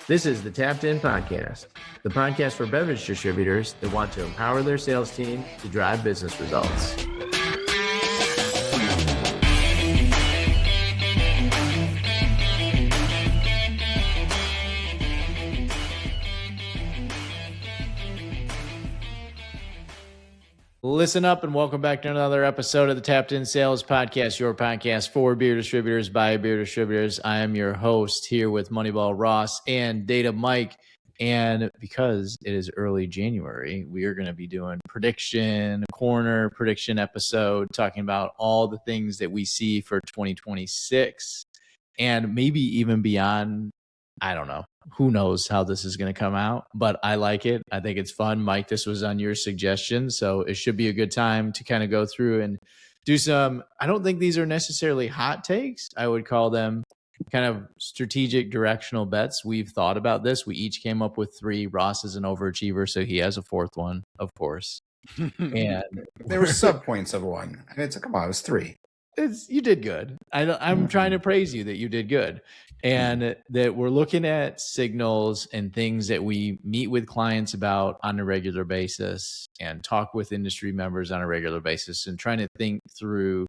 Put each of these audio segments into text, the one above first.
This is the Tapped In Podcast, the podcast for beverage distributors that want to empower their sales team to drive business results. Listen up and welcome back to another episode of the Tapped In Sales Podcast, your podcast for beer distributors by beer distributors. I am your host here with Moneyball Ross and Data Mike. And because it is early January, we are going to be doing prediction episode, talking about all the things that we see for 2026 and maybe even beyond. I don't know. Who knows how this is going to come out, but I like it. I think it's fun. Mike, this was on your suggestion, so it should be a good time to kind of go through and do some, I don't think these are necessarily hot takes. I would call them kind of strategic directional bets. We've thought about this. We each came up with three. Ross is an overachiever, so he has a fourth one, of course. And there were sub points of one. I mean, come on, it was three. You did good. I'm trying to praise you that you did good, and that we're looking at signals and things that we meet with clients about on a regular basis and talk with industry members on a regular basis and trying to think through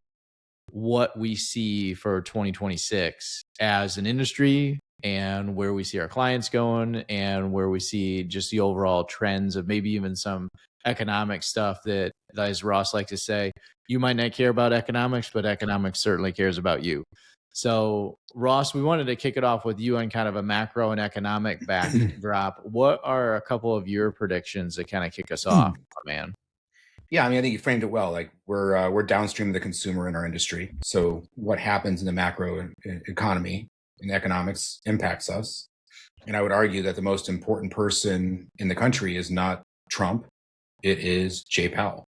what we see for 2026 as an industry and where we see our clients going and where we see just the overall trends of maybe even some economic stuff that, as Ross likes to say, you might not care about economics, but economics certainly cares about you. So, Ross, we wanted to kick it off with you on kind of a macro and economic backdrop. What are a couple of your predictions that kind of kick us off, man? Yeah, I mean, I think you framed it well. Like we're downstream of the consumer in our industry. So what happens in the macro economy and economics impacts us. And I would argue that the most important person in the country is not Trump. It is Jay Powell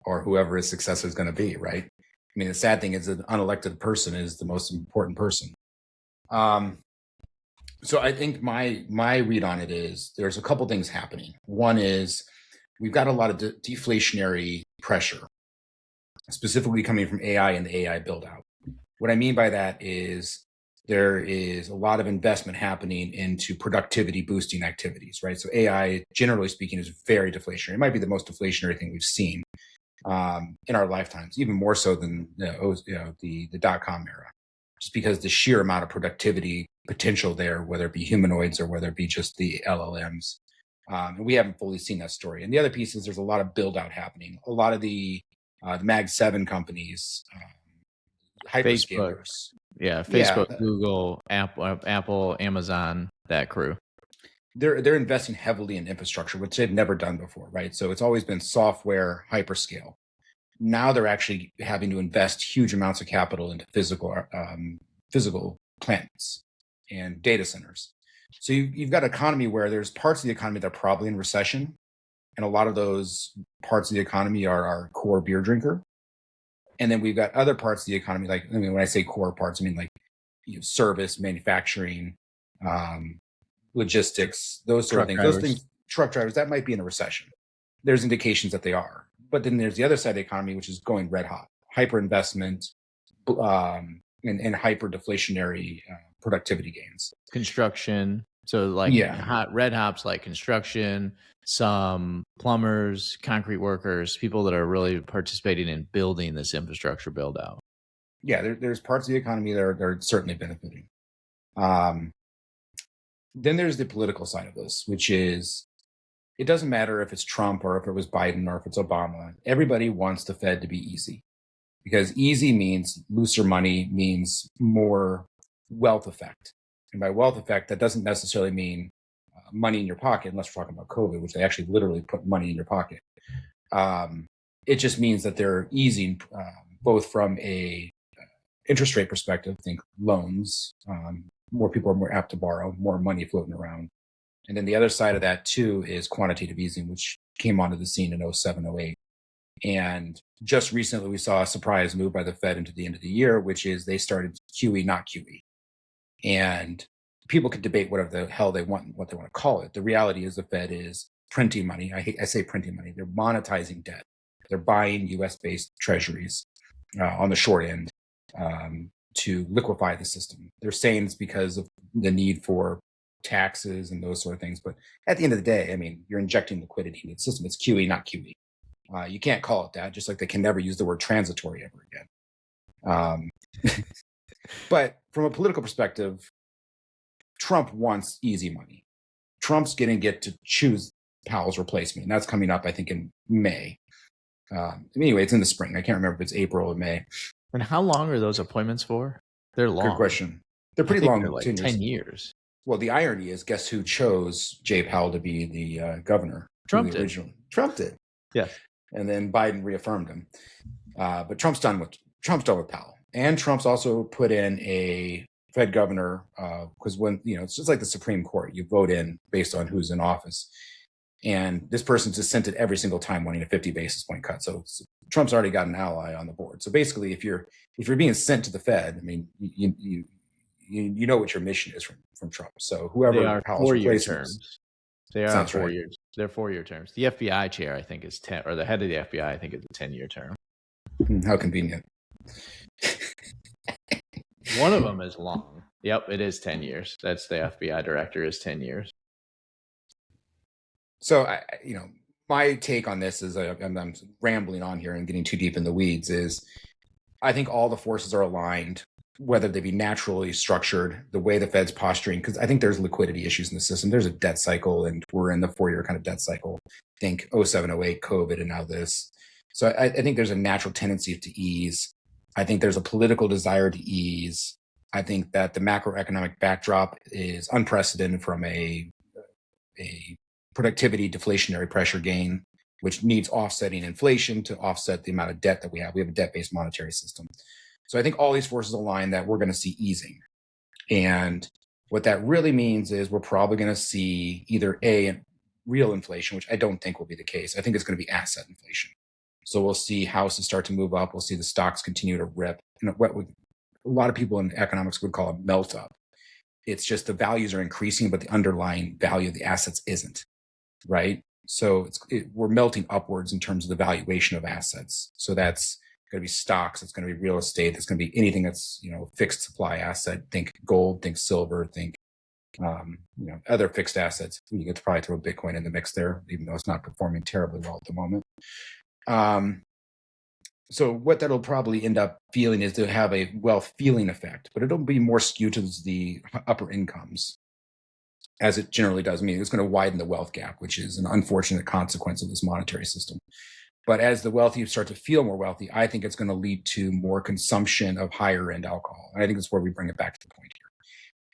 or whoever his successor is going to be, right? I mean, the sad thing is an unelected person is the most important person. So I think my read on it is there's a couple things happening. One is we've got a lot of deflationary pressure, specifically coming from AI and the AI build out. What I mean by that is there is a lot of investment happening into productivity boosting activities, right? So AI, generally speaking, is very deflationary. It might be the most deflationary thing we've seen in our lifetimes, even more so than the dot-com era, just because the sheer amount of productivity potential there, whether it be humanoids or whether it be just the LLMs. And we haven't fully seen that story. And the other piece is there's a lot of build out happening. A lot of the Mag 7 companies, hyperscalers. Facebook, Google, Apple, Amazon, that crew. They're investing heavily in infrastructure, which they've never done before, right? So it's always been software, hyperscale. Now they're actually having to invest huge amounts of capital into physical plants and data centers. So you've got an economy where there's parts of the economy that are probably in recession. And a lot of those parts of the economy are our core beer drinker. And then we've got other parts of the economy, like, I mean, when I say core parts, I mean like service, manufacturing, logistics, those sort of things. Those things, truck drivers, that might be in a recession. There's indications that they are. But then there's the other side of the economy, which is going red hot, hyper investment and hyper deflationary productivity gains. Construction. So like red hops like construction, some plumbers, concrete workers, people that are really participating in building this infrastructure build out. Yeah, there's parts of the economy that are certainly benefiting. Then there's the political side of this, which is it doesn't matter if it's Trump or if it was Biden or if it's Obama. Everybody wants the Fed to be easy because easy means looser money, means more wealth effect. And by wealth effect, that doesn't necessarily mean money in your pocket, unless we're talking about COVID, which they actually literally put money in your pocket. It just means that they're easing both from a interest rate perspective, think loans, more people are more apt to borrow, more money floating around. And then the other side of that too is quantitative easing, which came onto the scene in 07, 08. And just recently we saw a surprise move by the Fed into the end of the year, which is they started QE, not QE. And people could debate whatever the hell they want, what they want to call it. The reality is the Fed is printing money. I say printing money. They're monetizing debt. They're buying US-based treasuries on the short end to liquefy the system. They're saying it's because of the need for taxes and those sort of things. But at the end of the day, I mean, you're injecting liquidity into the system. It's QE, not QE. You can't call it that, just like they can never use the word transitory ever again. But from a political perspective, Trump wants easy money. Trump's going to get to choose Powell's replacement. And that's coming up, I think, in May. Anyway, it's in the spring. I can't remember if it's April or May. And how long are those appointments for? They're long. Good question. They're pretty long. They're like 10 years. Well, the irony is, guess who chose Jay Powell to be the governor? Trump did. Originally. Trump did. Yes. And then Biden reaffirmed him. But Trump's done with Powell. And Trump's also put in a Fed governor, because when, it's just like the Supreme Court, you vote in based on who's in office. And this person's dissented every single time, wanting a 50 basis point cut. So Trump's already got an ally on the board. So basically, if you're being sent to the Fed, I mean, you know what your mission is from Trump. So whoever they are Powell's 4-year terms. They are Sounds 4 right. years. They're 4-year terms. The FBI chair, I think, is 10, or the head of the FBI, I think, is a 10-year term. How convenient. One of them is long. Yep, it is 10 years. That's the FBI director is 10 years. So, my take on this is, I'm rambling on here and getting too deep in the weeds, is I think all the forces are aligned, whether they be naturally structured, the way the Fed's posturing, because I think there's liquidity issues in the system. There's a debt cycle, and we're in the 4-year kind of debt cycle. Think 07, 08, COVID, and now this. So I think there's a natural tendency to ease. I think there's a political desire to ease. I think that the macroeconomic backdrop is unprecedented from a productivity deflationary pressure gain, which needs offsetting inflation to offset the amount of debt that we have. We have a debt-based monetary system. So I think all these forces align that we're going to see easing. And what that really means is we're probably going to see either real inflation, which I don't think will be the case. I think it's going to be asset inflation. So we'll see houses start to move up. We'll see the stocks continue to rip. What a lot of people in economics would call a melt up. It's just the values are increasing, but the underlying value of the assets isn't, right? So we're melting upwards in terms of the valuation of assets. So that's going to be stocks. It's going to be real estate. It's going to be anything that's, fixed supply asset. Think gold, think silver, think, other fixed assets. You could probably throw Bitcoin in the mix there, even though it's not performing terribly well at the moment. So what that'll probably end up feeling is to have a wealth feeling effect, but it'll be more skewed to the upper incomes, as it generally does. I mean, it's going to widen the wealth gap, which is an unfortunate consequence of this monetary system. But as the wealthy start to feel more wealthy, I think it's going to lead to more consumption of higher end alcohol. And I think that's where we bring it back to the point here.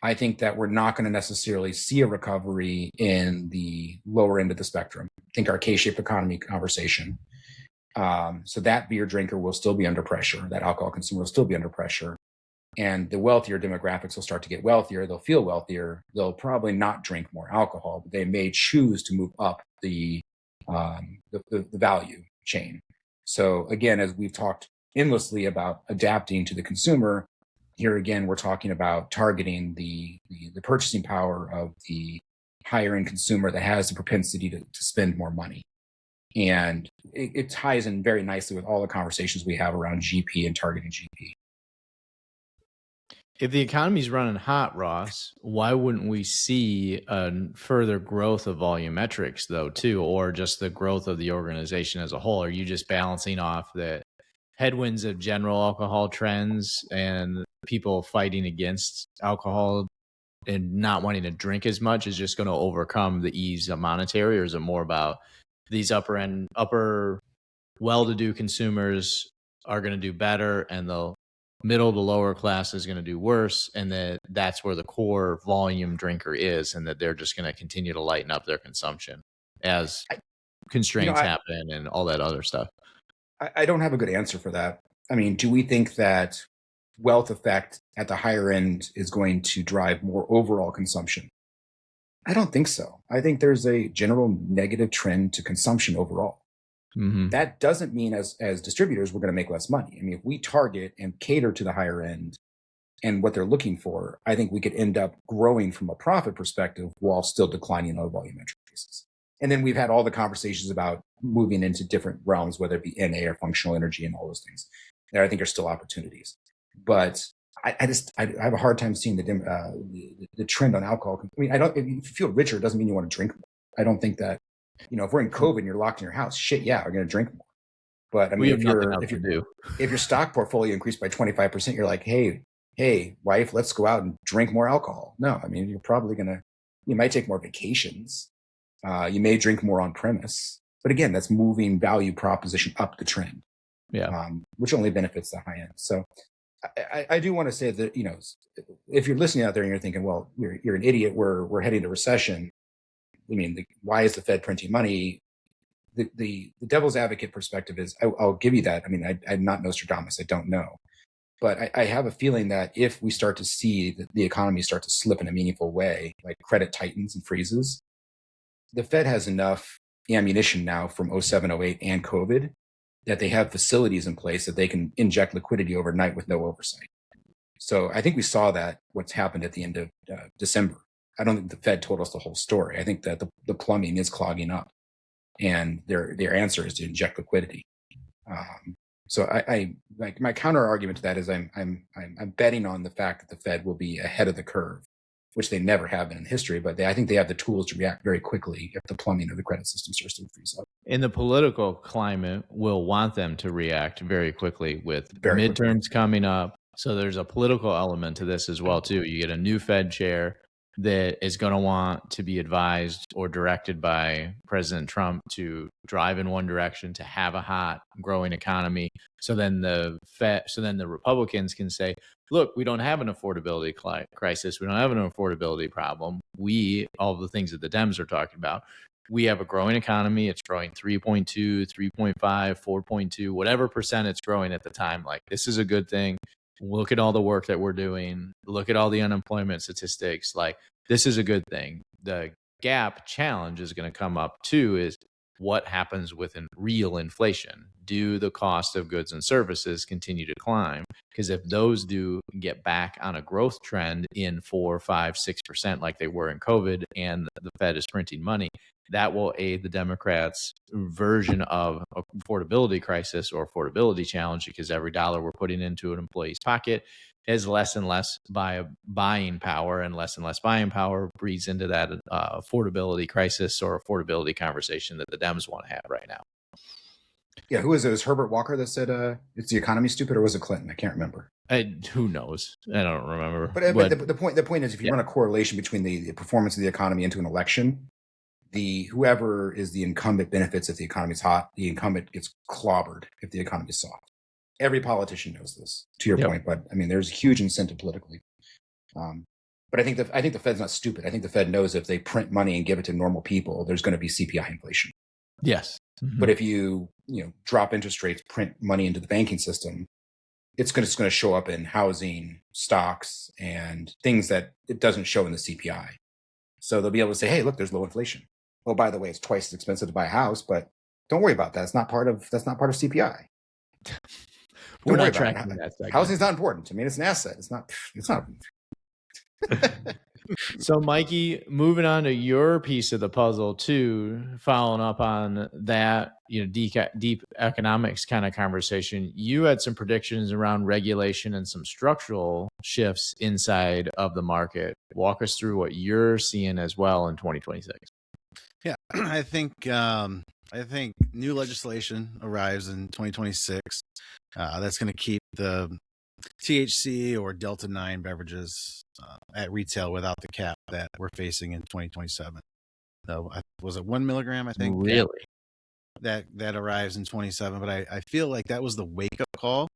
I think that we're not going to necessarily see a recovery in the lower end of the spectrum. Think our K-shaped economy conversation. So that beer drinker will still be under pressure. That alcohol consumer will still be under pressure. And the wealthier demographics will start to get wealthier. They'll feel wealthier. They'll probably not drink more alcohol, but they may choose to move up the value chain. So again, as we've talked endlessly about adapting to the consumer, here again, we're talking about targeting the purchasing power of the higher end consumer that has the propensity to spend more money. And it ties in very nicely with all the conversations we have around GP and targeting GP. If the economy's running hot, Ross, why wouldn't we see a further growth of volumetrics, though, too, or just the growth of the organization as a whole? Are you just balancing off the headwinds of general alcohol trends and people fighting against alcohol and not wanting to drink as much is just going to overcome the ease of monetary, or is it more about these upper well-to-do consumers are going to do better and the middle to lower class is going to do worse, and that's where the core volume drinker is, and that they're just going to continue to lighten up their consumption as constraints happen and all that other stuff? I don't have a good answer for that. I mean, do we think that wealth effect at the higher end is going to drive more overall consumption? I don't think so. I think there's a general negative trend to consumption overall. Mm-hmm. That doesn't mean as distributors, we're going to make less money. I mean, if we target and cater to the higher end and what they're looking for, I think we could end up growing from a profit perspective while still declining on a volumetric basis. And then we've had all the conversations about moving into different realms, whether it be NA or functional energy and all those things. There, I think are still opportunities. But I have a hard time seeing the trend on alcohol. I mean, if you feel richer, it doesn't mean you want to drink more. I don't think that, if we're in COVID and you're locked in your house, shit, yeah, we're going to drink more. But I mean, if your stock portfolio increased by 25%, you're like, hey, wife, let's go out and drink more alcohol. No, I mean, you might take more vacations. You may drink more on premise. But again, that's moving value proposition up the trend, which only benefits the high end. So I do want to say that, if you're listening out there and you're thinking, well, you're an idiot, we're heading to recession. I mean, why is the Fed printing money? The devil's advocate perspective is, I'll give you that. I mean, I'm not Nostradamus. I don't know. But I have a feeling that if we start to see the economy start to slip in a meaningful way, like credit tightens and freezes, the Fed has enough ammunition now from 07, 08 and COVID that they have facilities in place that they can inject liquidity overnight with no oversight. So I think we saw that what's happened at the end of December. I don't think the Fed told us the whole story. I think that the plumbing is clogging up, and their answer is to inject liquidity. So I like, my counter argument to that is I'm betting on the fact that the Fed will be ahead of the curve, which they never have been in history, but I think they have the tools to react very quickly if the plumbing of the credit system starts to freeze up. And the political climate will want them to react very quickly with midterms coming up. So there's a political element to this as well, too. You get a new Fed chair that is going to want to be advised or directed by President Trump to drive in one direction, to have a hot, growing economy. So then the Republicans can say, look, we don't have an affordability crisis. We don't have an affordability problem. All the things that the Dems are talking about, we have a growing economy. It's growing 3.2, 3.5, 4.2, whatever percent it's growing at the time. Like, this is a good thing. Look at all the work that we're doing. Look at all the unemployment statistics. Like, this is a good thing. The gap challenge is going to come up too, is what happens with real inflation? Do the cost of goods and services continue to climb? Because if those do get back on a growth trend in 4, 5, 6% like they were in COVID, and the Fed is printing money, that will aid the Democrats' version of affordability crisis or affordability challenge, because every dollar we're putting into an employee's pocket has less and less buying power, and less buying power breeds into that affordability crisis or affordability conversation that the Dems want to have right now. Yeah, who is it? It was Herbert Walker that said it's the economy stupid, or was it Clinton? I can't remember. Who knows? I don't remember. But the point is, if you run a correlation between the performance of the economy into an election, whoever is the incumbent benefits if the economy's hot, the incumbent gets clobbered if the economy's soft. Every politician knows this, to your point, but I mean, there's a huge incentive politically. But I think the Fed's not stupid. I think the Fed knows if they print money and give it to normal people, there's going to be CPI inflation. Yes. Mm-hmm. But if you drop interest rates, print money into the banking system, it's going to show up in housing, stocks, and things that it doesn't show in the CPI. So they'll be able to say, hey, look, there's low inflation. Oh, by the way, it's twice as expensive to buy a house, but don't worry about that. That's not part of CPI. We're not tracking that. Housing's not important. I mean, it's an asset. It's not. So, Mikey, moving on to your piece of the puzzle too, following up on that, deep economics kind of conversation, you had some predictions around regulation and some structural shifts inside of the market. Walk us through what you're seeing as well in 2026. Yeah, I think new legislation arrives in 2026. That's going to keep the THC or Delta 9 beverages at retail without the cap that we're facing in 2027. So was it 1 milligram? I think. Really? That arrives in 27. But I feel like that was the wake up call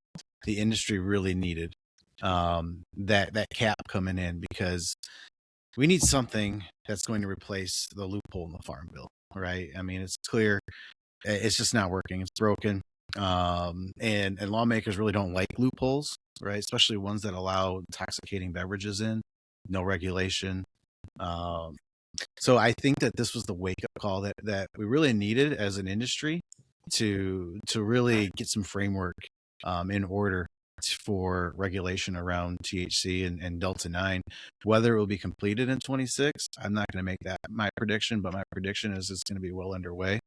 the industry really needed. That cap coming in, because we need something that's going to replace the loophole in the Farm Bill, right? I mean, it's clear it's just not working. It's broken. And lawmakers really don't like loopholes, right? Especially ones that allow intoxicating beverages in, no regulation. So I think that this was the wake up call that we really needed as an industry to really get some framework in order for regulation around THC and Delta 9. Whether it will be completed in 26, I'm not going to make that my prediction, but my prediction is it's going to be well underway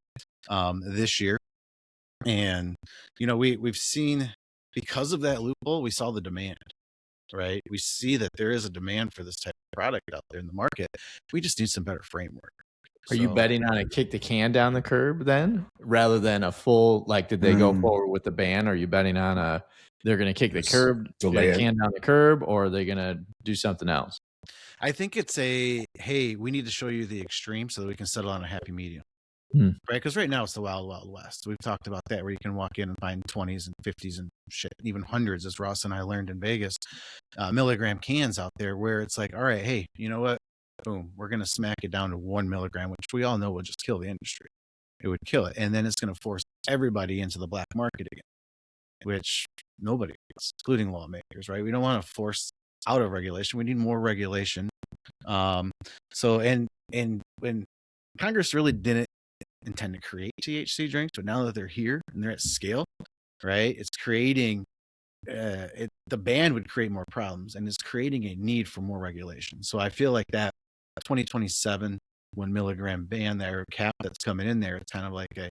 this year. And we've seen, because of that loophole, we saw the demand. right? We see that there is a demand for this type of product out there in the market. We just need some better framework. Are you So, betting on a kick the can down the curb then, rather than a full, like, did they go forward with the ban? Are you betting on they're going to kick the Just delay it. can down the curb, or are they going to do something else? I think it's hey, we need to show you the extreme so that we can settle on a happy medium. Hmm. Right? Because right now it's the wild, wild west. We've talked about that, where you can walk in and find 20s and 50s and shit, even hundreds, as Ross and I learned in Vegas, milligram cans out there, where it's like, all right, hey, you know what? Boom, we're going to smack it down to 1 milligram, which we all know will just kill the industry. It would kill it. And then it's going to force everybody into the black market again, which nobody wants, including lawmakers, right? We don't want to force out of regulation. We need more regulation. And when Congress really didn't intend to create THC drinks, but now that they're here and they're at scale, right, it's creating the ban would create more problems, and it's creating a need for more regulation. So I feel like that 2027 1 milligram ban there, cap that's coming in there, it's kind of like a,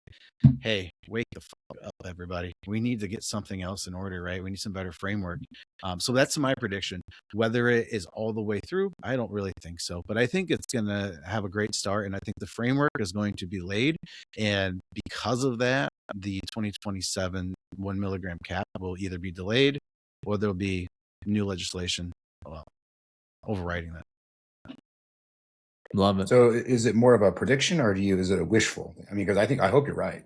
hey, wake the fuck up, everybody. We need to get something else in order, right? We need some better framework. So that's my prediction. Whether it is all the way through, I don't really think so, but I think it's going to have a great start, and I think the framework is going to be laid. And because of that, the 2027 1 milligram cap will either be delayed or there'll be new legislation overriding that. Love it. So is it more of a prediction, or is it a wishful? I mean, because I hope you're right.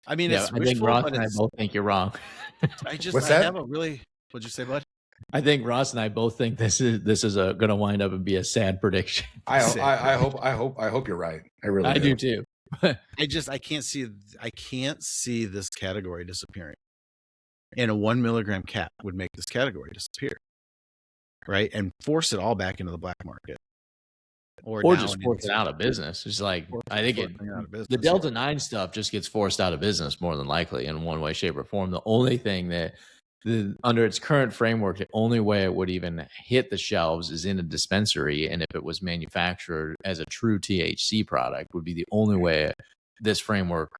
I mean, Yeah, it's I think wishful, Ross but and I both think you're wrong. What's that? haven't really. What'd you say, bud? I think Ross and I both think this is going to wind up and be a sad prediction. I hope you're right. I really I do too. I can't see this category disappearing. And a 1 milligram cap would make this category disappear, right? And force it all back into the black market. Or just force it out of business. It's like, I think the Delta 9 stuff just gets forced out of business more than likely in one way, shape, or form. The only thing that under its current framework, the only way it would even hit the shelves is in a dispensary. And if it was manufactured as a true THC product, would be the only way this framework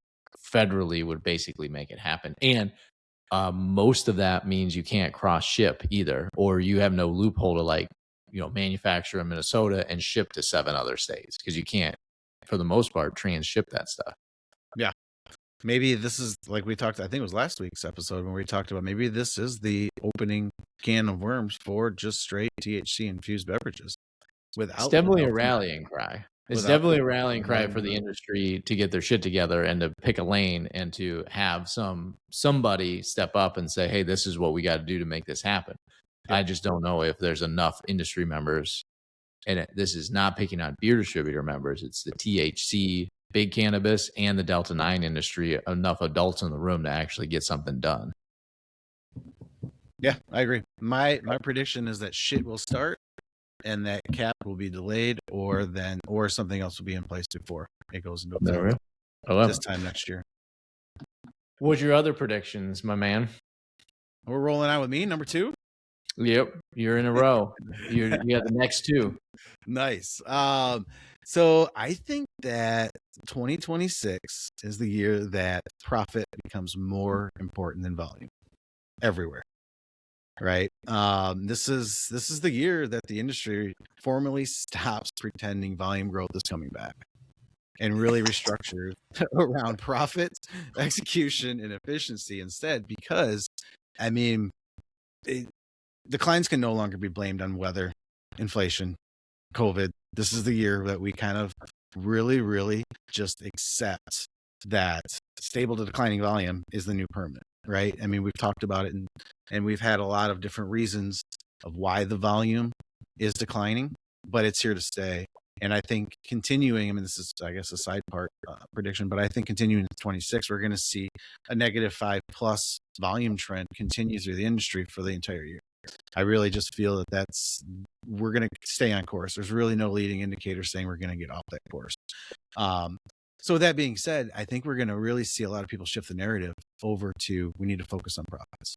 federally would basically make it happen. And most of that means you can't cross ship either, or you have no loophole to manufacture in Minnesota and ship to 7 other states, because you can't, for the most part, transship that stuff. Yeah. Maybe this is like we talked, I think it was last week's episode when we talked about maybe this is the opening can of worms for just straight THC infused beverages. It's definitely a rallying cry. It's definitely a rallying cry for the industry to get their shit together and to pick a lane and to have somebody step up and say, hey, this is what we got to do to make this happen. Yeah. I just don't know if there's enough industry members, and this is not picking on beer distributor members. It's the THC, big cannabis, and the Delta 9 industry, enough adults in the room to actually get something done. Yeah, I agree. My prediction is that shit will start and that cap will be delayed, or something else will be in place before it goes into effect this time next year. What's your other predictions, my man? We're rolling out with me, number 2. Yep, you're in a row. You got the next 2. Nice. So I think that 2026 is the year that profit becomes more important than volume everywhere. Right. This is the year that the industry formally stops pretending volume growth is coming back and really restructures around profits, execution, and efficiency instead, because I mean, declines can no longer be blamed on weather, inflation, COVID. This is the year that we kind of really, really just accept that stable to declining volume is the new permanent, right? I mean, we've talked about it and we've had a lot of different reasons of why the volume is declining, but it's here to stay. And I think continuing, I mean, this is, I guess, a side part prediction, but I think continuing to 26, we're going to see a -5+ volume trend continue through the industry for the entire year. I really just feel that we're going to stay on course. There's really no leading indicator saying we're going to get off that course. So with that being said, I think we're going to really see a lot of people shift the narrative over to we need to focus on profits.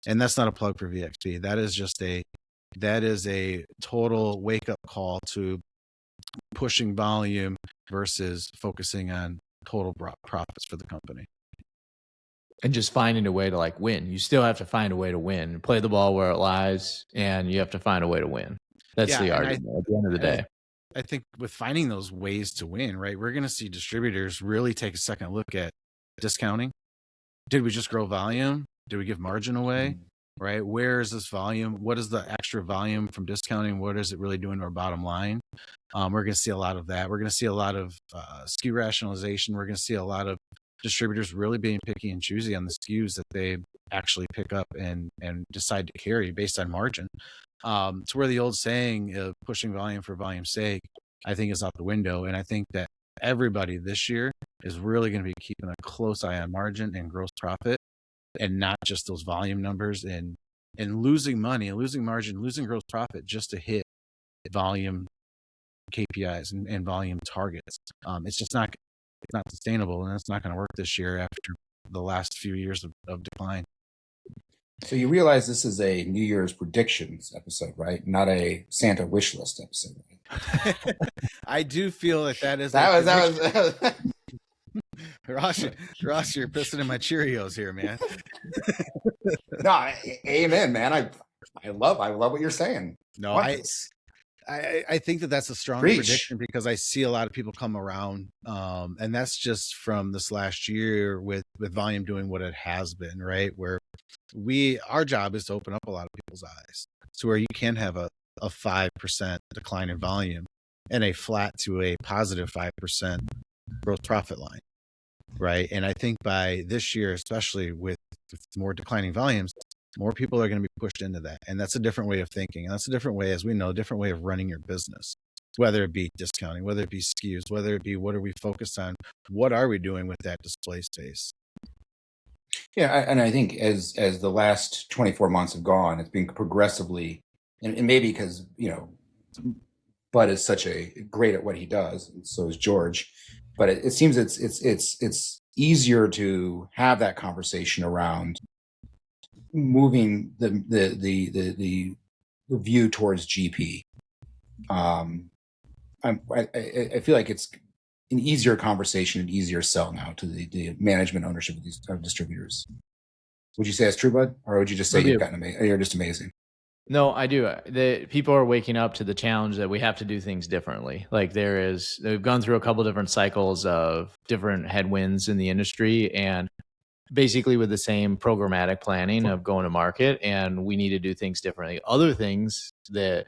And that's not a plug for VXP. That is a total wake up call to pushing volume versus focusing on total profits for the company. and just finding a way to like win. You still have to find a way to win, play the ball where it lies, and you have to find a way to win. That's the argument at the end of the day. I think with finding those ways to win, right, we're going to see distributors really take a second look at discounting. Did we just grow volume? Did we give margin away? Right? Where is this volume? What is the extra volume from discounting? What is it really doing to our bottom line? We're going to see a lot of that. We're going to see a lot of SKU rationalization. We're going to see a lot of distributors really being picky and choosy on the SKUs that they actually pick up and decide to carry based on margin. To where the old saying of pushing volume for volume's sake, I think is out the window. And I think that everybody this year is really going to be keeping a close eye on margin and gross profit, and not just those volume numbers and losing money, losing margin, losing gross profit just to hit volume KPIs and volume targets. It's just not sustainable, and it's not going to work this year after the last few years of decline. So you realize this is a New Year's predictions episode, right? Not a Santa wish list episode. Right? I do feel that is that was Ross, you're pissing in my Cheerios here, man. No, amen, man. I love what you're saying. No, I think that's a strong prediction because I see a lot of people come around, and that's just from this last year with volume doing what it has been, right? Where our job is to open up a lot of people's eyes to where you can have a 5% decline in volume and a flat to a positive 5% gross profit line, right? And I think by this year, especially with more declining volumes, more people are going to be pushed into that. And that's a different way of thinking. And that's a different way, as we know, different way of running your business, whether it be discounting, whether it be SKUs, whether it be what are we focused on? What are we doing with that display space? Yeah. And I think as the last 24 months have gone, it's been progressively, and maybe because, Bud is such a great at what he does, and so is George, but it seems it's easier to have that conversation around moving the view towards GP. I feel like it's an easier conversation, an easier sell now to the management ownership of these distributors. Would you say that's true, Bud, or would you just say you're just amazing? No, I do. The people are waking up to the challenge that we have to do things differently. Like they've gone through a couple different cycles of different headwinds in the industry, and basically with the same programmatic planning of going to market, and we need to do things differently. Other things that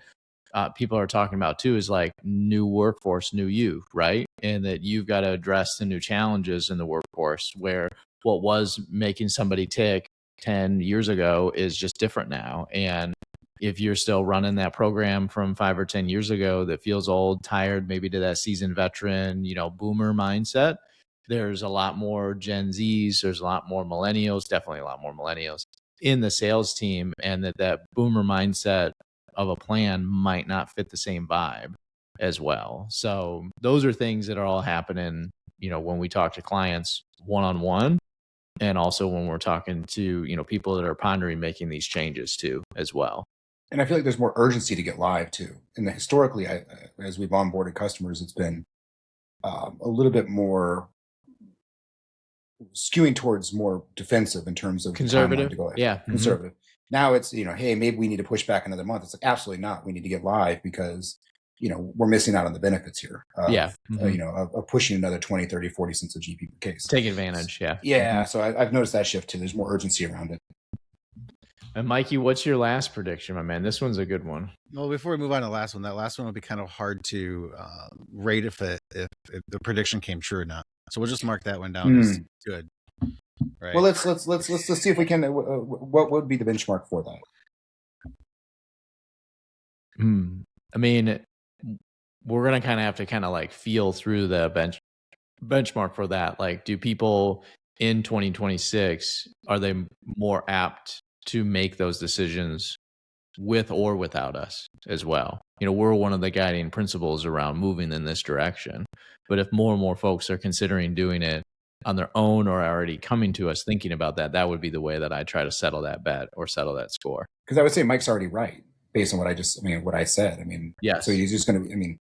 people are talking about too is like new workforce, new you, right? And that you've got to address the new challenges in the workforce, where what was making somebody tick 10 years ago is just different now. And if you're still running that program from 5 or 10 years ago that feels old, tired, maybe to that seasoned veteran, boomer mindset, there's a lot more Gen Zs, there's a lot more millennials, definitely a lot more millennials in the sales team, and that boomer mindset of a plan might not fit the same vibe as well. So those are things that are all happening, when we talk to clients one-on-one, and also when we're talking to, people that are pondering making these changes too as well. And I feel like there's more urgency to get live too. And historically, as we've onboarded customers, it's been a little bit more skewing towards more defensive in terms of conservative. Conservative. Now it's, hey, maybe we need to push back another month. It's like, absolutely not. We need to get live because, we're missing out on the benefits here. Of pushing another 20, 30, 40 cents a GP per case. Take advantage. Yeah. Yeah. So I've noticed that shift too. There's more urgency around it. And Mikey, what's your last prediction, my man? This one's a good one. Well, before we move on to the last one, that last one will be kind of hard to rate if the prediction came true or not. So we'll just mark that one down as good. Right. Well, let's see if we can. What would be the benchmark for that? I mean, we're gonna have to like feel through the benchmark for that. Like, do people in 2026 are they more apt to make those decisions with or without us as well? We're one of the guiding principles around moving in this direction. But if more and more folks are considering doing it on their own or already coming to us thinking about that, that would be the way that I try to settle that bet or settle that score. Because I would say Mike's already right based on what I said. Yes. So he's just going to,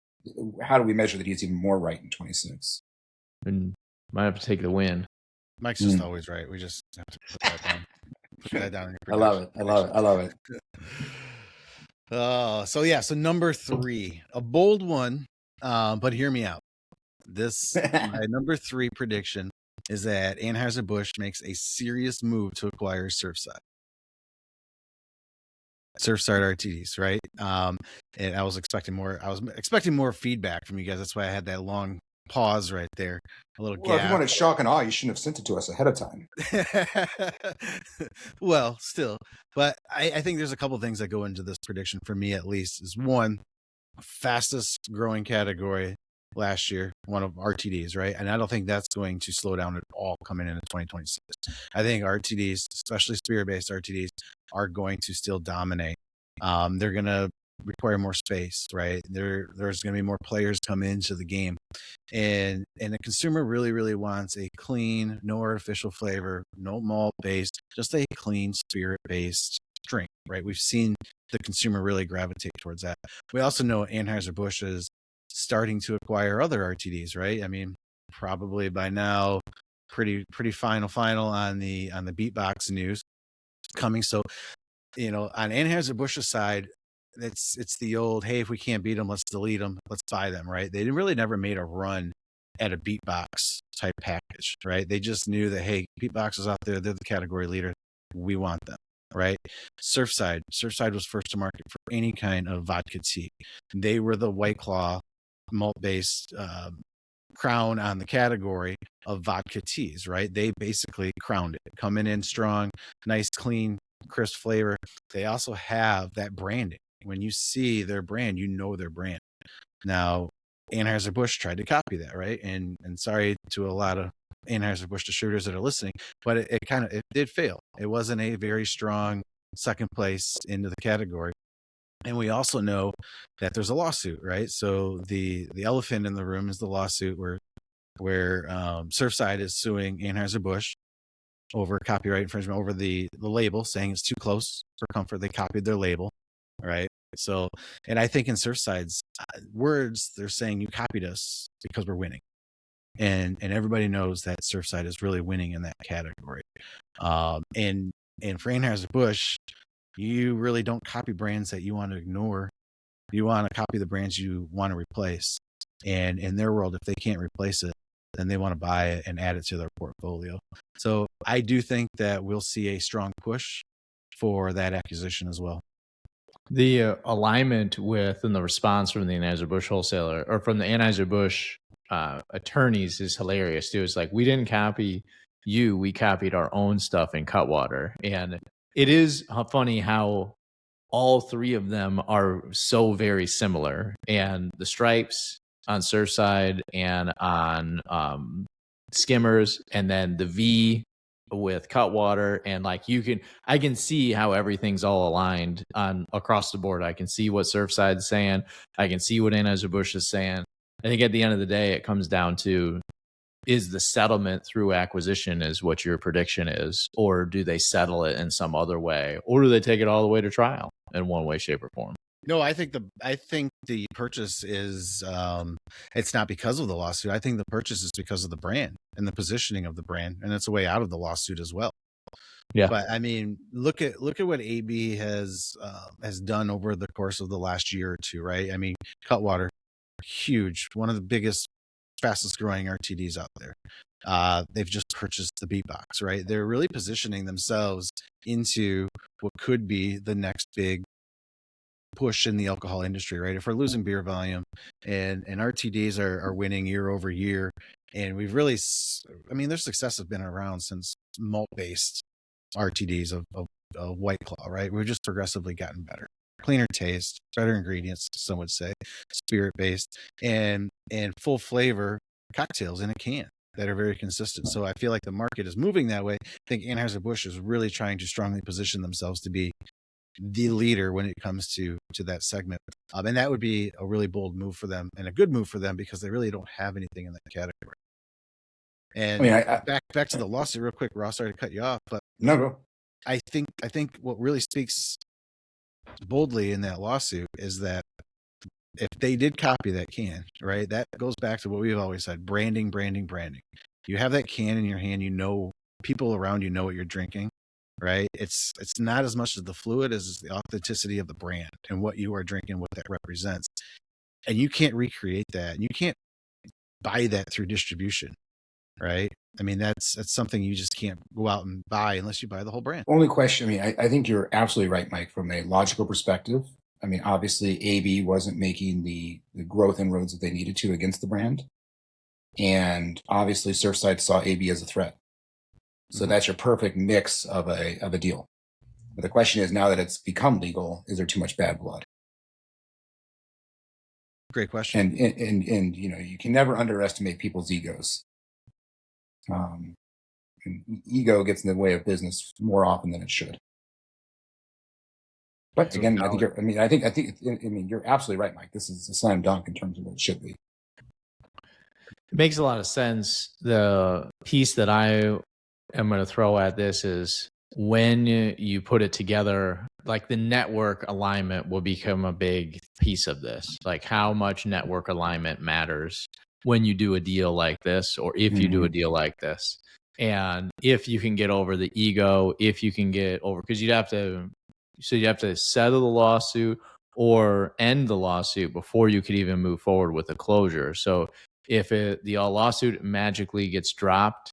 how do we measure that he's even more right in 26? And might have to take the win. Mike's just always right. We just have to put that down. Put that down in your I love it. I love it. I love it. So number 3, a bold one, but hear me out. My number 3 prediction is that Anheuser-Busch makes a serious move to acquire Surfside RTDs, right? And I was expecting more feedback from you guys. That's why I had that long pause right there, a little Well, if you gap. wanted shock and awe, you shouldn't have sent it to us ahead of time. Well, still, but I think there's a couple things that go into this prediction for me, at least. Is one, fastest growing category last year, one of RTDs, right? And I don't think that's going to slow down at all coming into 2026. I think RTDs, especially spirit-based RTDs, are going to still dominate. They're going to require more space, right? There's going to be more players come into the game, and the consumer really, really wants a clean, no artificial flavor, no malt based, just a clean spirit-based drink, right? We've seen the consumer really gravitate towards that. We also know Anheuser-Busch is starting to acquire other RTDs, right? I mean, probably by now, pretty final on the Beatbox news coming. So, on Anheuser-Busch's side, it's the old, hey, if we can't beat them, let's delete them, let's buy them, right? They really never made a run at a Beatbox type package, right? They just knew that, hey, Beatbox is out there, they're the category leader, we want them. Right. Surfside was first to market for any kind of vodka tea. They were the White Claw malt based crown on the category of vodka teas, right? They basically crowned it, coming in strong, nice, clean, crisp flavor. They also have that branding. When you see their brand, you know their brand. Now, Anheuser-Busch tried to copy that, right? And sorry to a lot of Anheuser-Busch distributors that are listening, but it did fail. It wasn't a very strong second place into the category. And we also know that there's a lawsuit, right? So the elephant in the room is the lawsuit where Surfside is suing Anheuser-Busch over copyright infringement over the label, saying it's too close for comfort. They copied their label, right? So, and I think in Surfside's words, they're saying you copied us because we're winning. And everybody knows that Surfside is really winning in that category. And for Anheuser-Busch, you really don't copy brands that you want to ignore. You want to copy the brands you want to replace. And in their world, if they can't replace it, then they want to buy it and add it to their portfolio. So I do think that we'll see a strong push for that acquisition as well. The alignment with and the response from the Anheuser-Busch wholesaler or from the Anheuser-Busch attorneys is hilarious too. It's like, we didn't copy you, we copied our own stuff in Cutwater. And it is funny how all three of them are so very similar. And the stripes on Surfside and on Skimmers, and then the V with Cutwater, and like I can see how everything's all aligned on across the board. I can see what Surfside's saying. I can see what Anheuser-Busch is saying. I think at the end of the day, it comes down to, is the settlement through acquisition is what your prediction is, or do they settle it in some other way, or do they take it all the way to trial in one way, shape, or form? No, I think the purchase is it's not because of the lawsuit. I think the purchase is because of the brand and the positioning of the brand, and it's a way out of the lawsuit as well. Yeah. But I mean, look at what AB has done over the course of the last year or two, right? I mean, Cutwater, huge, one of the biggest, fastest growing RTDs out there. They've just purchased the Beatbox, right? They're really positioning themselves into what could be the next big push in the alcohol industry, right? If we're losing beer volume and RTDs are winning year over year, and we've really, I mean, their success has been around since malt-based RTDs of White Claw, right? We've just progressively gotten better, cleaner taste, better ingredients, some would say, spirit-based, and full flavor cocktails in a can that are very consistent. So I feel like the market is moving that way. I think Anheuser-Busch is really trying to strongly position themselves to be the leader when it comes to that segment. And that would be a really bold move for them, and a good move for them, because they really don't have anything in that category. And I mean, back to the lawsuit real quick, Ross, sorry to cut you off, but no, bro. I think what really speaks boldly in that lawsuit is that if they did copy that can, right, that goes back to what we've always said: branding. You have that can in your hand, you know people around you know what you're drinking, right? It's not as much as the fluid as the authenticity of the brand and what you are drinking, what that represents. And you can't recreate that. You can't buy that through distribution, right? I mean, that's something you just can't go out and buy unless you buy the whole brand. Only question, I mean, I think you're absolutely right, Mike, from a logical perspective. I mean, obviously, AB wasn't making the growth inroads that they needed to against the brand. And obviously, Surfside saw AB as a threat. So that's your perfect mix of a deal. But the question is, now that it's become legal, is there too much bad blood? Great question. And you know, you can never underestimate people's egos. And ego gets in the way of business more often than it should. But again, I think you're absolutely right, Mike. This is a slam dunk in terms of what it should be. It makes a lot of sense. The piece that I am going to throw at this is when you put it together, like the network alignment will become a big piece of this. Like how much network alignment matters when you do a deal like this, or if you do a deal like this. And if you can get over the ego, if you can get over, because you have to settle the lawsuit or end the lawsuit before you could even move forward with a closure. So if the lawsuit magically gets dropped,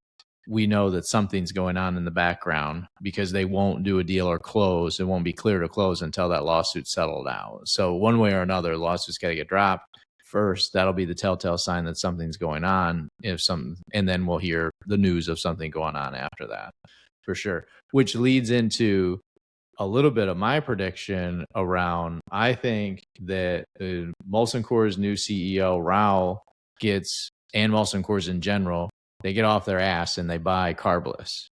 we know that something's going on in the background because they won't do a deal or close. It won't be clear to close until that lawsuit's settled out. So one way or another, the lawsuit's got to get dropped first. That'll be the telltale sign that something's going on. And then we'll hear the news of something going on after that, for sure. Which leads into a little bit of my prediction around, I think that Molson Coors' new CEO, Raul, and Molson Coors in general, they get off their ass and they buy carbless.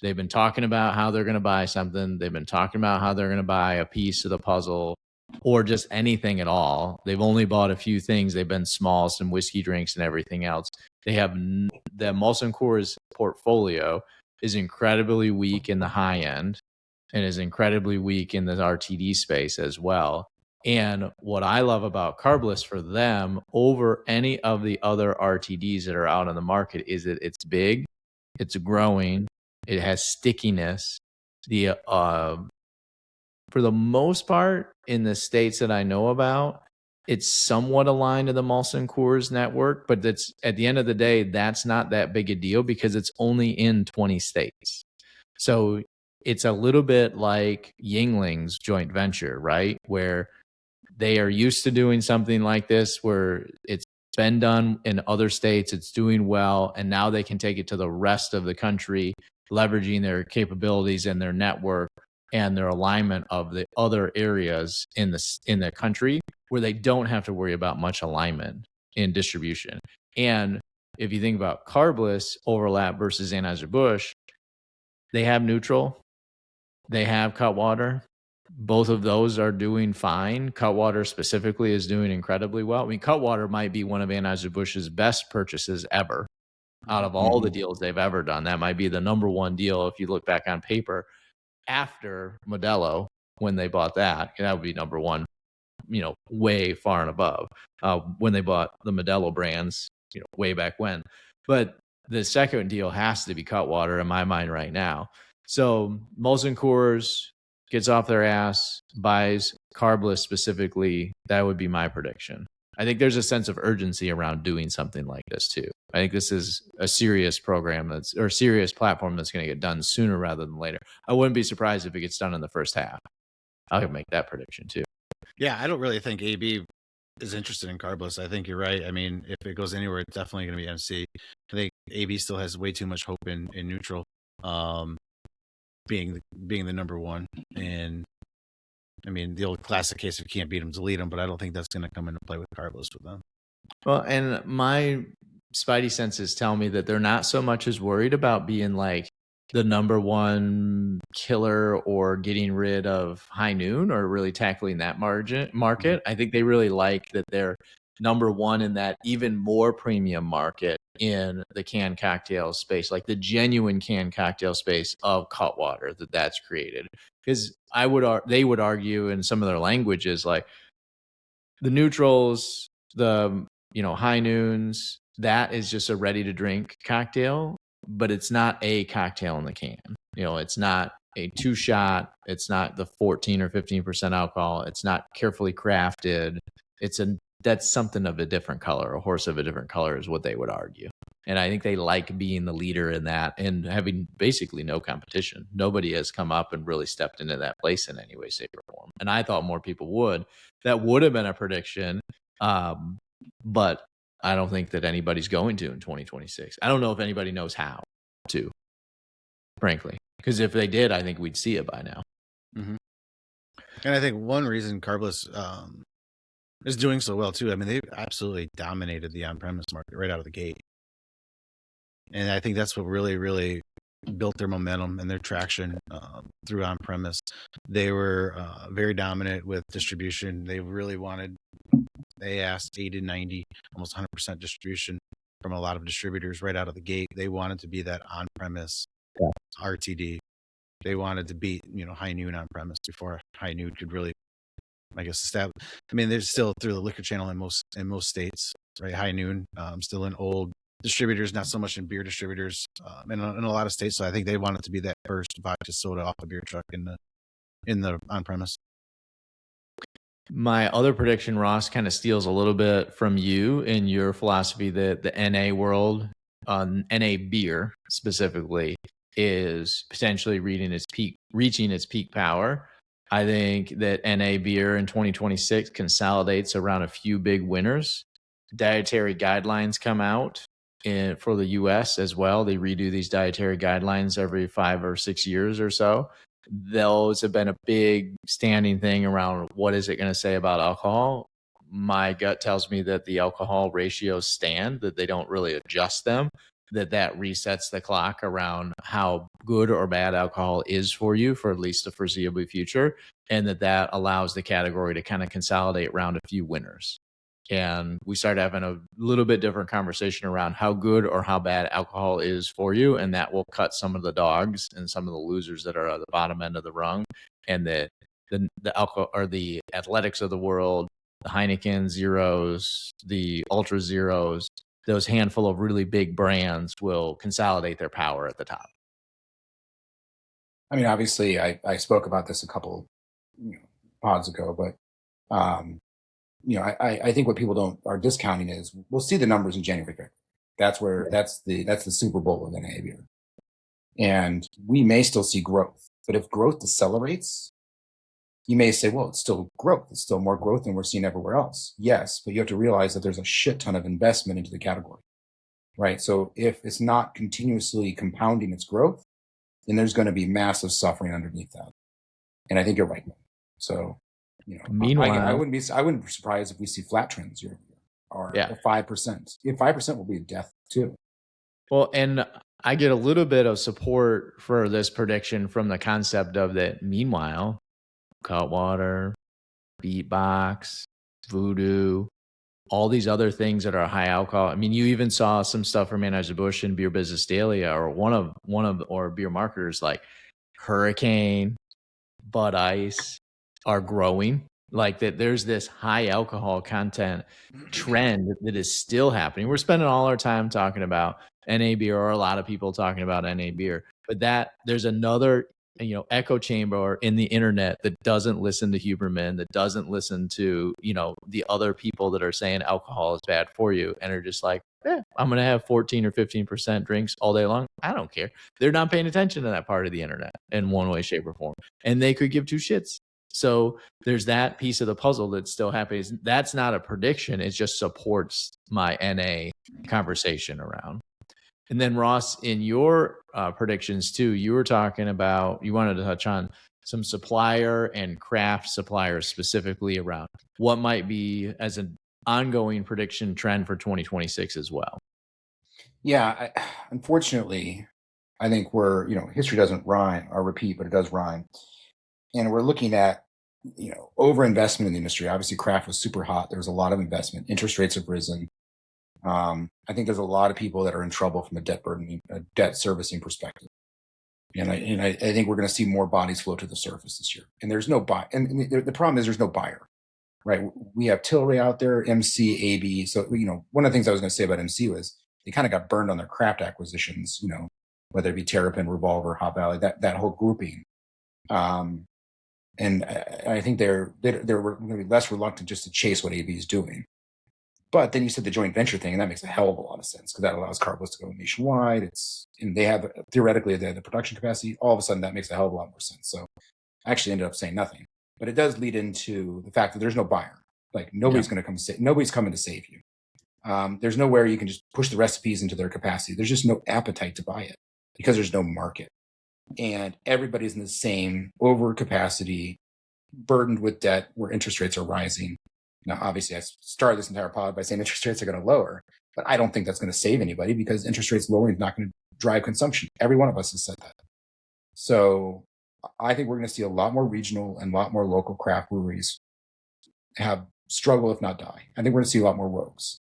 They've been talking about how they're going to buy something. They've been talking about how they're going to buy a piece of the puzzle or just anything at all. They've only bought a few things. They've been small, some whiskey drinks and everything else. They have the Molson Coors portfolio is incredibly weak in the high end and is incredibly weak in the RTD space as well. And what I love about carbless for them over any of the other RTDs that are out on the market is that it's big, it's growing, it has stickiness. For the most part, in the states that I know about, it's somewhat aligned to the Molson Coors network, but that's at the end of the day, that's not that big a deal because it's only in 20 states. So it's a little bit like Yingling's joint venture, right? Where they are used to doing something like this, where it's been done in other states, it's doing well, and now they can take it to the rest of the country, leveraging their capabilities and their network and their alignment of the other areas in the country where they don't have to worry about much alignment in distribution. And if you think about carbless overlap versus Anheuser-Busch, they have neutral, they have Cutwater. Both of those are doing fine. Cutwater specifically is doing incredibly well. I mean, Cutwater might be one of Anheuser-Busch's best purchases ever out of all the deals they've ever done. That might be the number one deal if you look back on paper after Modelo when they bought that. That would be number one, way far and above when they bought the Modelo brands, way back when. But the second deal has to be Cutwater in my mind right now. So Molson Coors gets off their ass, buys carbless specifically. That would be my prediction. I think there's a sense of urgency around doing something like this too. I think this is a serious program or serious platform that's going to get done sooner rather than later. I wouldn't be surprised if it gets done in the first half. I could make that prediction too. Yeah, I don't really think AB is interested in carbless. I think you're right. I mean, if it goes anywhere, it's definitely going to be MC. I think AB still has way too much hope in neutral, being the number one. And I mean, the old classic case, if you can't beat them, delete them. But I don't think that's going to come into play with carbless with them. Well, and my spidey senses tell me that they're not so much as worried about being like the number one killer or getting rid of High Noon or really tackling that market. I think they really like that they're number one in that even more premium market in the canned cocktail space, like the genuine canned cocktail space of Cutwater that's created. Because they would argue in some of their languages, like the neutrals, the High Noons, that is just a ready to drink cocktail. but it's not a cocktail in the can. It's not a 2-shot. It's not the 14 or 15% alcohol. It's not carefully crafted. That's something of a different color. A horse of a different color is what they would argue. And I think they like being the leader in that and having basically no competition. Nobody has come up and really stepped into that place in any way, shape, or form. And I thought more people would. That would have been a prediction. But I don't think that anybody's going to in 2026. I don't know if anybody knows how to, frankly. Because if they did, I think we'd see it by now. Mm-hmm. And I think one reason Carbless is doing so well too. I mean, they absolutely dominated the on-premise market right out of the gate, and I think that's what really, really built their momentum and their traction through on-premise. They were very dominant with distribution. They asked 80, 90, almost 100% distribution from a lot of distributors right out of the gate. They wanted to be that on-premise RTD. They wanted to beat, High Noon on-premise before High Noon could really, I guess, establish. I mean, they're still through the liquor channel in most states, right? High Noon, still in old distributors, not so much in beer distributors, in a lot of states. So I think they wanted to be that first vodka soda off a beer truck in the on-premise. My other prediction, Ross, kind of steals a little bit from you in your philosophy that the NA world, NA beer specifically, is potentially reaching its peak power. I think that NA beer in 2026 consolidates around a few big winners. Dietary guidelines come out for the U.S. as well. They redo these dietary guidelines every 5 or 6 years or so. Those have been a big standing thing around what is it going to say about alcohol. My gut tells me that the alcohol ratios stand, that they don't really adjust them, that resets the clock around how good or bad alcohol is for you for at least the foreseeable future, and that allows the category to kind of consolidate around a few winners. And we start having a little bit different conversation around how good or how bad alcohol is for you, and that will cut some of the dogs and some of the losers that are at the bottom end of the rung, and the alcohol or the Athletics of the world, the Heineken Zeros, the Ultra Zeros, those handful of really big brands will consolidate their power at the top. I mean, obviously, I spoke about this a couple pods ago, but I think what people are discounting is we'll see the numbers in January. That's the Super Bowl of NA beer, and we may still see growth. But if growth decelerates, you may say, well, it's still growth. It's still more growth than we're seeing everywhere else. Yes, but you have to realize that there's a shit ton of investment into the category, right? So if it's not continuously compounding its growth, then there's going to be massive suffering underneath that. And I think you're right. So, meanwhile, I wouldn't be surprised if we see flat trends year over year or 5%. 5% will be a death too. Well, and I get a little bit of support for this prediction from the concept of that. Meanwhile, Cutwater, Beatbox, Voodoo, all these other things that are high alcohol. I mean, you even saw some stuff from Anheuser-Busch and Beer Business Daily, or one of or beer marketers like Hurricane, Bud Ice are growing. Like that, there's this high alcohol content trend that is still happening. We're spending all our time talking about NA beer, or a lot of people talking about NA beer, but that there's another echo chamber in the internet that doesn't listen to Huberman, that doesn't listen to the other people that are saying alcohol is bad for you, and are just like, I'm gonna have 14 or 15% drinks all day long. I don't care. They're not paying attention to that part of the internet in one way, shape, or form, and they could give two shits. So there's that piece of the puzzle that's still happening. That's not a prediction. It just supports my NA conversation around. And then Ross, in your predictions too, you were talking about, you wanted to touch on some supplier and craft suppliers specifically around what might be as an ongoing prediction trend for 2026 as well. Yeah, unfortunately, I think history doesn't rhyme or repeat, but it does rhyme. And we're looking at, overinvestment in the industry. Obviously, craft was super hot. There was a lot of investment. Interest rates have risen. I think there's a lot of people that are in trouble from a debt servicing perspective. And I think we're going to see more bodies float to the surface this year. And there's no buy. And the problem is there's no buyer, right? We have Tilray out there, MC, AB. So, one of the things I was going to say about MC was they kind of got burned on their craft acquisitions, whether it be Terrapin, Revolver, Hop Valley, that whole grouping. And I think they're going to be less reluctant just to chase what AB is doing. But then you said the joint venture thing, and that makes a hell of a lot of sense because that allows Carlos to go nationwide. And they have theoretically they have the production capacity. All of a sudden, that makes a hell of a lot more sense. So I actually ended up saying nothing, but it does lead into the fact that there's no buyer. Like nobody's going to come nobody's coming to save you. There's nowhere you can just push the recipes into their capacity. There's just no appetite to buy it because there's no market, and everybody's in the same overcapacity, burdened with debt, where interest rates are rising. Now, obviously, I started this entire pod by saying interest rates are going to lower, but I don't think that's going to save anybody because interest rates lowering is not going to drive consumption. Every one of us has said that. So I think we're going to see a lot more regional and a lot more local craft breweries have struggle, if not die. I think we're going to see a lot more rogues.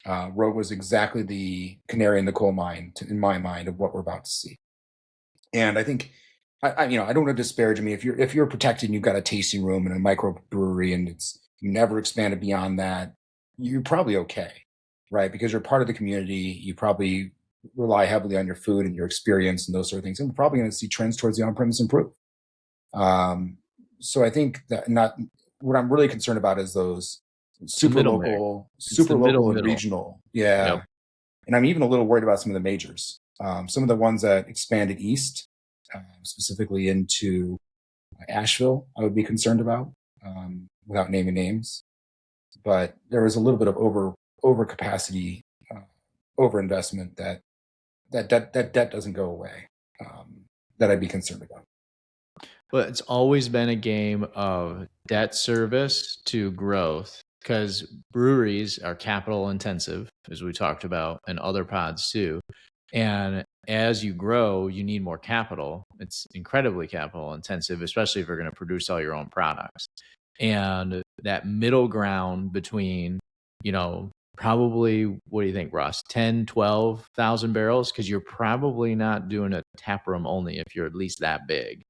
Rogue was exactly the canary in the coal mine, in my mind, of what we're about to see. And I think, I don't want to disparage. I mean, if you're protected and you've got a tasting room and a microbrewery and you never expanded beyond that, you're probably okay, right? Because you're part of the community. You probably rely heavily on your food and your experience and those sort of things. And we're probably going to see trends towards the on-premise improve. So I think that what I'm really concerned about is those super local and regional. Yeah. Yep. And I'm even a little worried about some of the majors. Some of the ones that expanded east, specifically into Asheville, I would be concerned about, without naming names. But there was a little bit of overcapacity, overinvestment that debt doesn't go away, that I'd be concerned about. But it's always been a game of debt service to growth, because breweries are capital intensive, as we talked about in other pods too. And as you grow, you need more capital. It's incredibly capital intensive, especially if you're going to produce all your own products. And that middle ground between, probably, what do you think, Ross, 10, 12,000 barrels? Because you're probably not doing a tap room only if you're at least that big.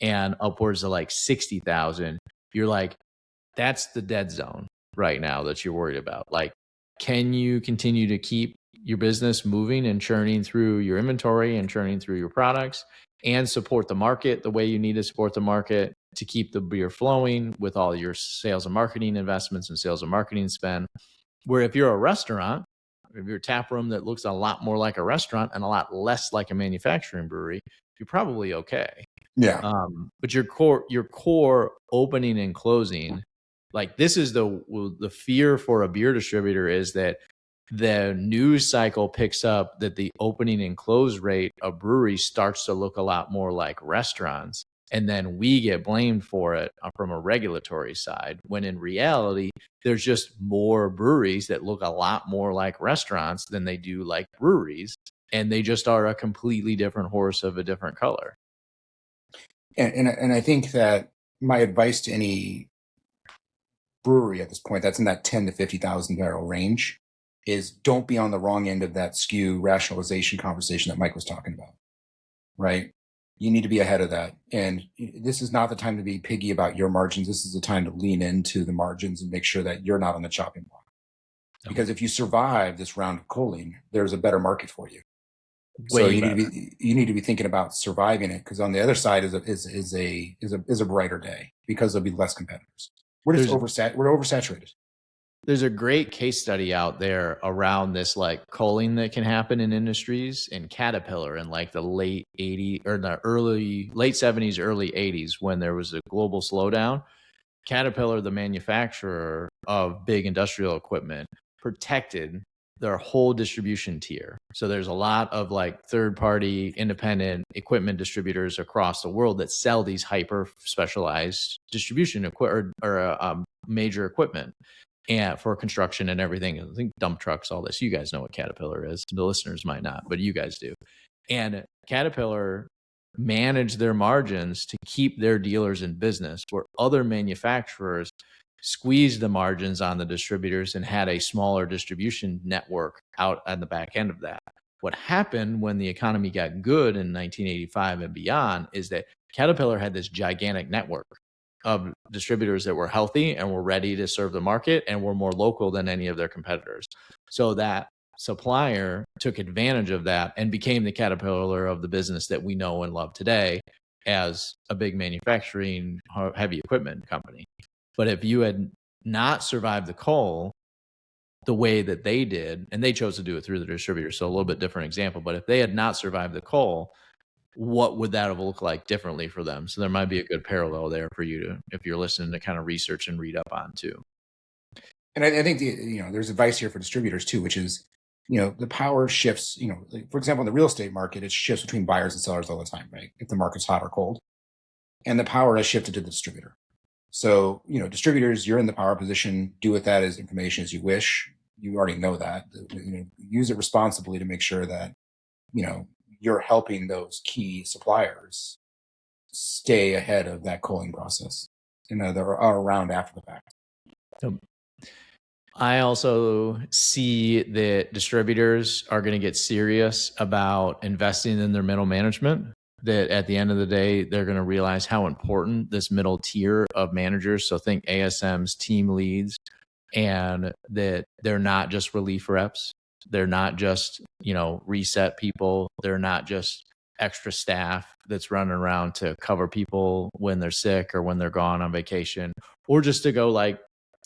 And upwards of like 60,000, you're like, that's the dead zone right now that you're worried about. Like, can you continue to keep your business moving and churning through your inventory and churning through your products and support the market the way you need to support the market to keep the beer flowing with all your sales and marketing investments and sales and marketing spend? Where if you're a restaurant, if you're a tap room that looks a lot more like a restaurant and a lot less like a manufacturing brewery, you're probably okay. Yeah. But your core opening and closing, like, this is the fear for a beer distributor, is that the news cycle picks up that the opening and close rate of breweries starts to look a lot more like restaurants. And then we get blamed for it from a regulatory side, when in reality, there's just more breweries that look a lot more like restaurants than they do like breweries. And they just are a completely different horse of a different color. And I think that my advice to any brewery at this point that's in that 10 to 50,000 barrel range is don't be on the wrong end of that SKU rationalization conversation that Mike was talking about, right? You need to be ahead of that. And this is not the time to be piggy about your margins. This is the time to lean into the margins and make sure that you're not on the chopping block. Okay. Because if you survive this round of culling, there's a better market for you. So you need to be thinking about surviving it, because on the other side is a brighter day, because there'll be less competitors. We're oversaturated. There's a great case study out there around this, like, culling that can happen in industries. In Caterpillar in like the late 70s, early 80s, when there was a global slowdown. Caterpillar, the manufacturer of big industrial equipment, protected their whole distribution tier. So there's a lot of like third-party independent equipment distributors across the world that sell these hyper specialized distribution major equipment and for construction and everything. I think dump trucks, all this. You guys know what Caterpillar is. The listeners might not, but you guys do. And Caterpillar managed their margins to keep their dealers in business, where other manufacturers squeezed the margins on the distributors and had a smaller distribution network out on the back end of that. What happened when the economy got good in 1985 and beyond is that Caterpillar had this gigantic network of distributors that were healthy and were ready to serve the market and were more local than any of their competitors. So that supplier took advantage of that and became the caterpillar of the business that we know and love today as a big manufacturing heavy equipment company. But if you had not survived the coal the way that they did, and they chose to do it through the distributor, so a little bit different example, but if they had not survived the coal, what would that have looked like differently for them? So there might be a good parallel there for you to, if you're listening, to kind of research and read up on too. And I think there's advice here for distributors too, which is, the power shifts. Like, for example, in the real estate market, it shifts between buyers and sellers all the time, right? If the market's hot or cold, and the power has shifted to the distributor. So, distributors, you're in the power position. Do with that as information as you wish. You already know that. Use it responsibly to make sure that you're helping those key suppliers stay ahead of that coaling process. That are around after the fact. I also see that distributors are going to get serious about investing in their middle management, that at the end of the day, they're going to realize how important this middle tier of managers, so think ASMs, team leads, and that they're not just relief reps. They're not just, reset people. They're not just extra staff that's running around to cover people when they're sick or when they're gone on vacation, or just to go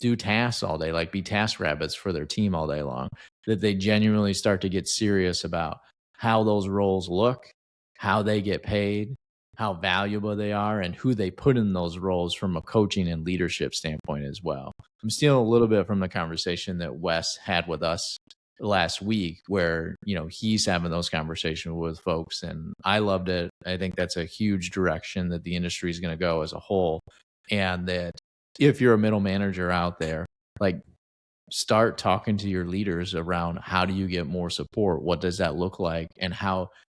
do tasks all day, be task rabbits for their team all day long, that they genuinely start to get serious about how those roles look, how they get paid, how valuable they are, and who they put in those roles from a coaching and leadership standpoint as well. I'm stealing a little bit from the conversation that Wes had with us last week, where, he's having those conversations with folks, and I loved it. I think that's a huge direction that the industry is going to go as a whole. And that if you're a middle manager out there, start talking to your leaders around how do you get more support? What does that look like?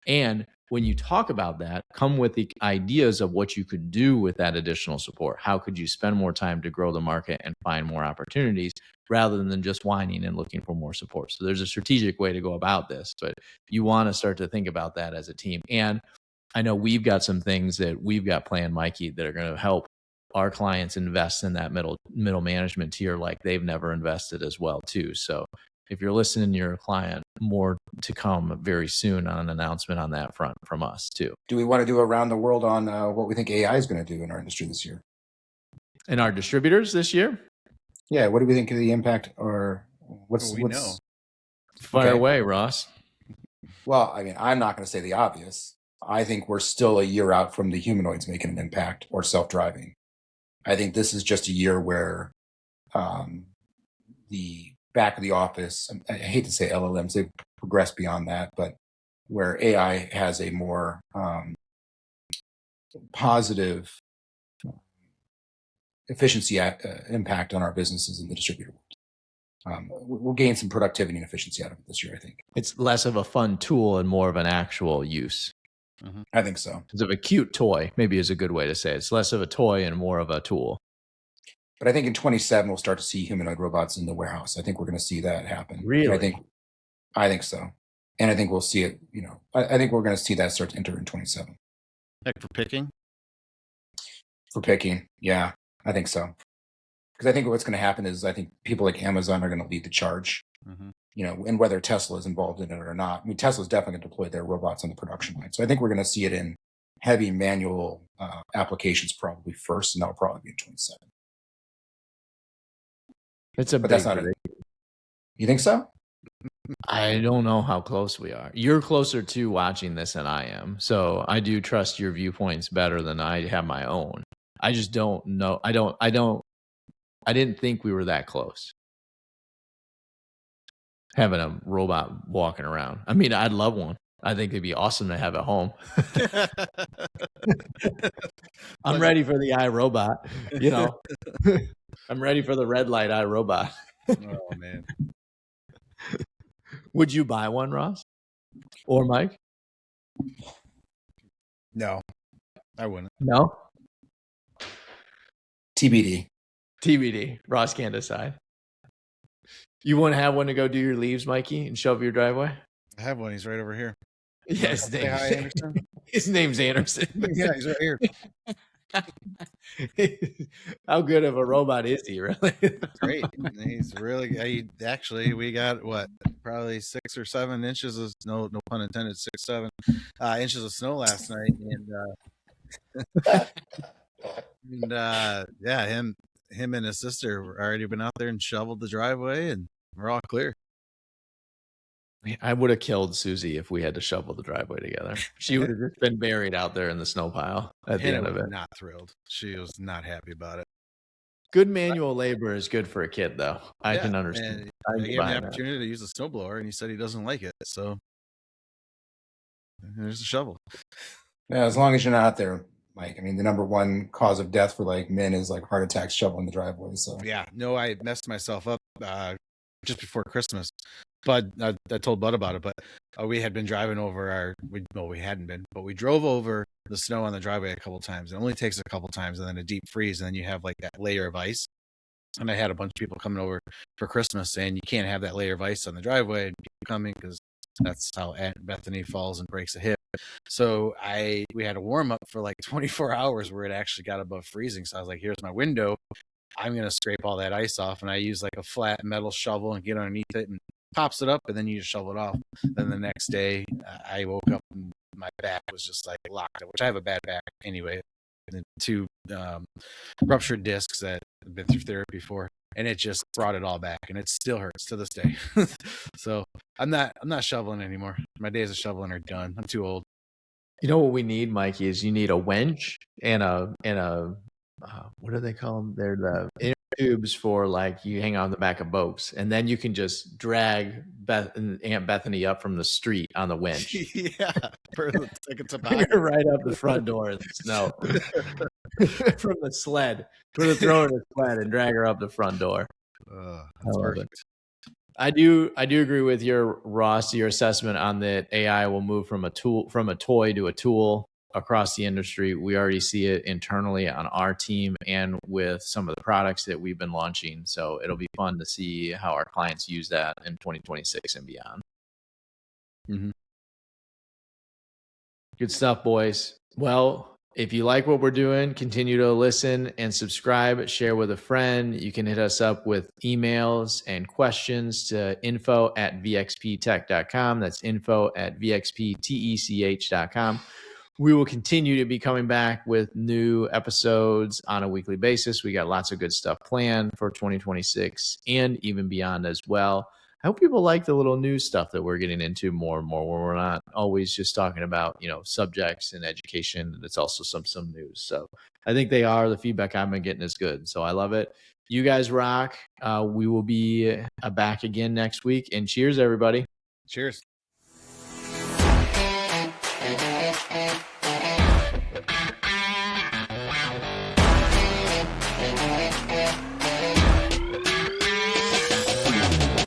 And when you talk about that, come with the ideas of what you could do with that additional support. How could you spend more time to grow the market and find more opportunities rather than just whining and looking for more support? So there's a strategic way to go about this, but you want to start to think about that as a team. And I know we've got some things that we've got planned, Mikey, that are going to help our clients invest in that middle management tier like they've never invested as well too. So if you're listening to your client, more to come very soon on an announcement on that front from us too. Do we want to do around the world on what we think AI is going to do in our industry this year? And our distributors this year? Yeah. What do we think of the impact, or what's know? Fire away, Ross. Well, I'm not going to say the obvious. I think we're still a year out from the humanoids making an impact or self-driving. I think this is just a year where the back of the office, I hate to say LLMs, they've progressed beyond that, but where AI has a more positive efficiency impact on our businesses in the distributor world. We'll gain some productivity and efficiency out of it this year, I think. It's less of a fun tool and more of an actual use. Mm-hmm. I think so. It's of a cute toy, maybe is a good way to say it. It's less of a toy and more of a tool. But I think in 2027, we'll start to see humanoid robots in the warehouse. I think we're going to see that happen. Really? I think so. And I think we'll see it, I think we're going to see that start to enter in 2027. Like for picking? For picking, yeah, I think so. Because I think what's going to happen is I think people like Amazon are going to lead the charge. Mm-hmm. And whether Tesla is involved in it or not. Tesla's definitely going to deploy their robots on the production line. So I think we're going to see it in heavy manual applications probably first, and that'll probably be in 2027. But that's not it. You think so? I don't know how close we are. You're closer to watching this than I am. So I do trust your viewpoints better than I have my own. I just don't know. I didn't think we were that close. Having a robot walking around. I'd love one. I think it'd be awesome to have at home. I'm ready for the iRobot, I'm ready for the red light iRobot. Oh, man. Would you buy one, Ross? Or Mike? No, I wouldn't. No? TBD. Ross can't decide. You wouldn't have one to go do your leaves, Mikey, and shovel your driveway? I have one. He's right over here. Yeah, his name's Anderson. Yeah, he's right here. How good of a robot is he, really? Great. He's really, we got what? probably 6 or 7 inches of no pun intended, 6-7 inches of snow last night, and yeah, him and his sister were already been out there and shoveled the driveway, and we're all clear. I would have killed Susie if we had to shovel the driveway together. She would have just been buried out there in the snow pile at the end of it. Not thrilled. She was not happy about it. Good manual labor is good for a kid, though. I can understand. I gave him the opportunity to use a snowblower, and he said he doesn't like it. So there's a shovel. Yeah, as long as you're not out there, Mike. I mean, the number one cause of death for like men is like heart attacks shoveling the driveway. So yeah, no, I messed myself up just before Christmas. But I told Bud about it. But we had been driving over we hadn't been, but we drove over the snow on the driveway a couple times. It only takes a couple times, and then a deep freeze, and then you have like that layer of ice. And I had a bunch of people coming over for Christmas saying you can't have that layer of ice on the driveway and people coming because that's how Aunt Bethany falls and breaks a hip. So we had a warm up for like 24 hours where it actually got above freezing. So I was like, here's my window. I'm going to scrape all that ice off. And I use like a flat metal shovel and get underneath it and pops it up, and then you just shovel it off. Then the next day I woke up and my back was just like locked up, which I have a bad back anyway. And 2 ruptured discs that I've been through therapy for, and it just brought it all back, and it still hurts to this day. So I'm not shoveling anymore. My days of shoveling are done. I'm too old. You know what we need, Mikey, is you need a winch and a what do they call them? They're the inner tubes for like you hang on the back of boats, and then you can just drag Aunt Bethany up from the street on the winch. Yeah, like it's right up the front door in the snow from the sled. Throw her in the sled and drag her up the front door. That's perfect. I do agree with your assessment on that AI will move from a toy to a tool across the industry. We already see it internally on our team and with some of the products that we've been launching. So it'll be fun to see how our clients use that in 2026 and beyond. Mm-hmm. Good stuff, boys. Well, if you like what we're doing, continue to listen and subscribe, share with a friend. You can hit us up with emails and questions to info@vxptech.com. That's info@vxptech.com. We will continue to be coming back with new episodes on a weekly basis. We got lots of good stuff planned for 2026 and even beyond as well. I hope people like the little news stuff that we're getting into more and more, where we're not always just talking about, subjects and education. It's also some news. So I think they are. The feedback I've been getting is good. So I love it. You guys rock. We will be back again next week. And cheers, everybody. Cheers.